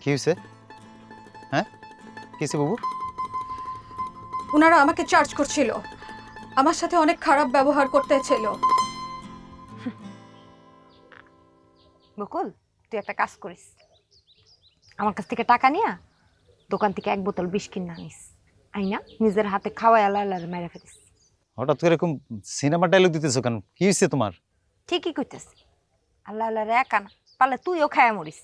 কি হয়েছে? হ্যাঁ, কি হয়েছে বাবু? ওনারা আমাকে চার্জ করছিল, আমার সাথে অনেক খারাপ ব্যবহার করতেছিল। বকুল, তুই একটা কাজ করিস, আমার কাছ থেকে টাকা নিয়া দোকান থেকে 1 বোতল বিষ কিনে আনিস, আইনা নিজের হাতে খাওয়াই আল্লাহ মেরে ফেলিস। হঠাৎ করে এরকম সিনেমা ডায়লগ দিতেছো কেন? কি হয়েছে তোমার? ঠিকই কইতেছি, আল্লাহ একা না, পারলে তুইও খায়া মরিস।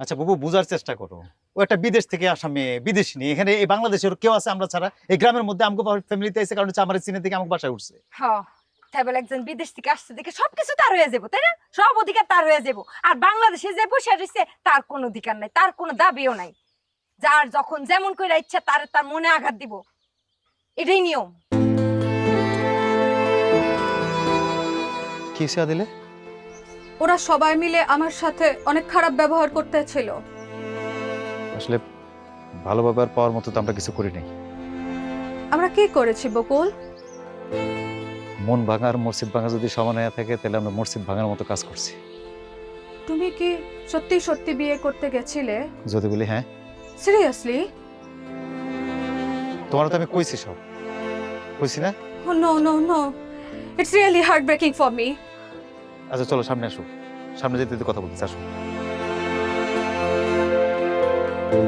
আচ্ছা বাবু, বুঝার চেষ্টা করো। ও একটা বিদেশ থেকে আসা মেয়ে, বিদেশি নেই। এখানে এই বাংলাদেশের কেউ আছে আমরা ছাড়া? এই গ্রামের মধ্যে আমাকে ফ্যামিলিতে এসে কারণ হচ্ছে আমার সিনে থেকে আমাকে বাসায় উঠছে। তাই বলে একজন বিদেশ থেকে আসছে দেখে সবকিছু তার হয়ে যাবো, তাই না? সব অধিকার তার হয়ে যাবো। আর বাংলাদেশে যে বসে রয়েছে তার কোনো অধিকার নাই, তার কোনো দাবিও নাই। যার যখন যেমন করে ইচ্ছা তার তার মনে আঘাত দিব, এটাই নিয়ম। কি হয়েছে আদিলে? ওরা সবাই মিলে আমার সাথে অনেক খারাপ ব্যবহার করতেছিল। আসলে ভালো ব্যবহার পাওয়ার মতো তো আমরা কিছু করি নাই। আমরা কি করেছি বকুল? মন ভাঙা আর মসজিদ ভাঙা যদি সমান হয়ে থাকে তাহলে আমরা মসজিদ ভাঙার মতো কাজ করছি। তুমি কি সত্যি সত্যি বিয়ে করতে গেছিলে? যদি বলি হ্যাঁ। সিরিয়াসলি? তোমার তো আমি কইছি, সব কইছি না? Oh no no no, it's really heartbreaking for me. আচ্ছা চলো সামনে আসো, সামনে যেতে কথা বলতে আসো।